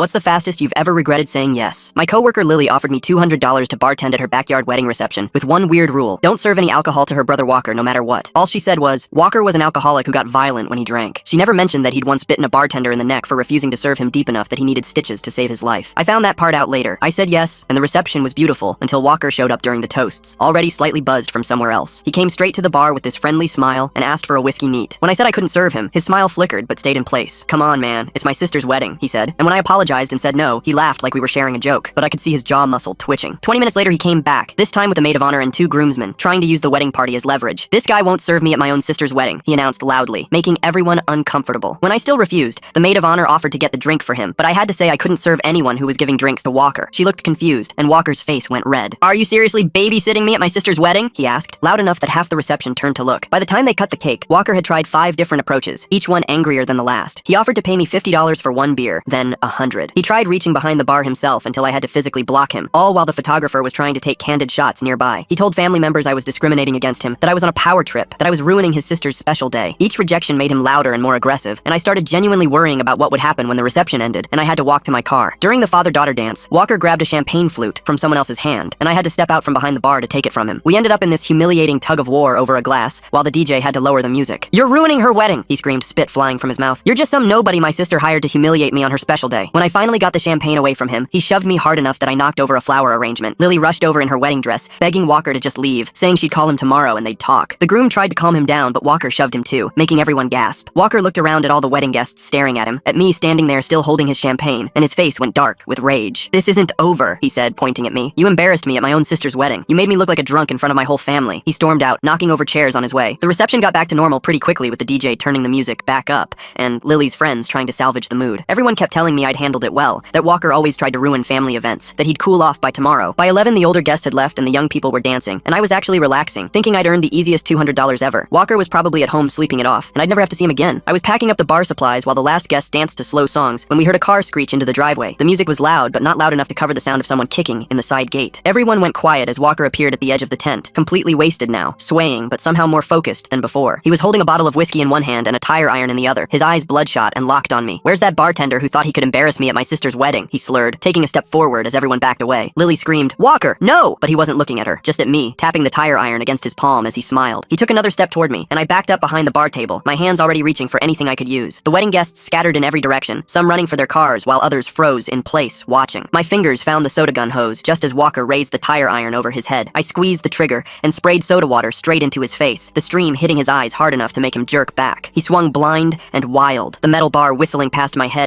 What's the fastest you've ever regretted saying yes? My coworker Lily offered me $200 to bartend at her backyard wedding reception, with one weird rule: don't serve any alcohol to her brother Walker no matter what. All she said was, Walker was an alcoholic who got violent when he drank. She never mentioned that he'd once bitten a bartender in the neck for refusing to serve him deep enough that he needed stitches to save his life. I found that part out later. I said yes, and the reception was beautiful until Walker showed up during the toasts, already slightly buzzed from somewhere else. He came straight to the bar with this friendly smile and asked for a whiskey neat. When I said I couldn't serve him, his smile flickered but stayed in place. Come on, man, it's my sister's wedding, he said. And when I apologized and said no, he laughed like we were sharing a joke, but I could see his jaw muscle twitching. 20 minutes later, he came back, this time with a maid of honor and 2 groomsmen, trying to use the wedding party as leverage. This guy won't serve me at my own sister's wedding, he announced loudly, making everyone uncomfortable. When I still refused, the maid of honor offered to get the drink for him, but I had to say I couldn't serve anyone who was giving drinks to Walker. She looked confused, and Walker's face went red. Are you seriously babysitting me at my sister's wedding? He asked, loud enough that half the reception turned to look. By the time they cut the cake, Walker had tried 5 different approaches, each one angrier than the last. He offered to pay me $50 for 1 beer, then 100. He tried reaching behind the bar himself until I had to physically block him, all while the photographer was trying to take candid shots nearby. He told family members I was discriminating against him, that I was on a power trip, that I was ruining his sister's special day. Each rejection made him louder and more aggressive, and I started genuinely worrying about what would happen when the reception ended, and I had to walk to my car. During the father-daughter dance, Walker grabbed a champagne flute from someone else's hand, and I had to step out from behind the bar to take it from him. We ended up in this humiliating tug-of-war over a glass, while the DJ had to lower the music. You're ruining her wedding, he screamed, spit flying from his mouth. You're just some nobody my sister hired to humiliate me on her special day. When I finally got the champagne away from him, he shoved me hard enough that I knocked over a flower arrangement. Lily rushed over in her wedding dress, begging Walker to just leave, saying she'd call him tomorrow and they'd talk. The groom tried to calm him down, but Walker shoved him too, making everyone gasp. Walker looked around at all the wedding guests staring at him, at me standing there still holding his champagne, and his face went dark with rage. This isn't over, he said, pointing at me. You embarrassed me at my own sister's wedding. You made me look like a drunk in front of my whole family. He stormed out, knocking over chairs on his way. The reception got back to normal pretty quickly with the DJ turning the music back up, and Lily's friends trying to salvage the mood. Everyone kept telling me I'd handled it well, that Walker always tried to ruin family events, that he'd cool off by tomorrow. By 11, the older guests had left and the young people were dancing, and I was actually relaxing, thinking I'd earned the easiest $200 ever. Walker was probably at home sleeping it off, and I'd never have to see him again. I was packing up the bar supplies while the last guest danced to slow songs when we heard a car screech into the driveway. The music was loud, but not loud enough to cover the sound of someone kicking in the side gate. Everyone went quiet as Walker appeared at the edge of the tent, completely wasted now, swaying, but somehow more focused than before. He was holding a bottle of whiskey in one hand and a tire iron in the other, his eyes bloodshot and locked on me. Where's that bartender who thought he could embarrass me at my sister's wedding? He slurred, taking a step forward as everyone backed away. Lily screamed, Walker, no! But he wasn't looking at her, just at me, tapping the tire iron against his palm as he smiled. He took another step toward me, and I backed up behind the bar table, my hands already reaching for anything I could use. The wedding guests scattered in every direction, some running for their cars while others froze in place, watching. My fingers found the soda gun hose just as Walker raised the tire iron over his head. I squeezed the trigger and sprayed soda water straight into his face, the stream hitting his eyes hard enough to make him jerk back. He swung blind and wild, the metal bar whistling past my head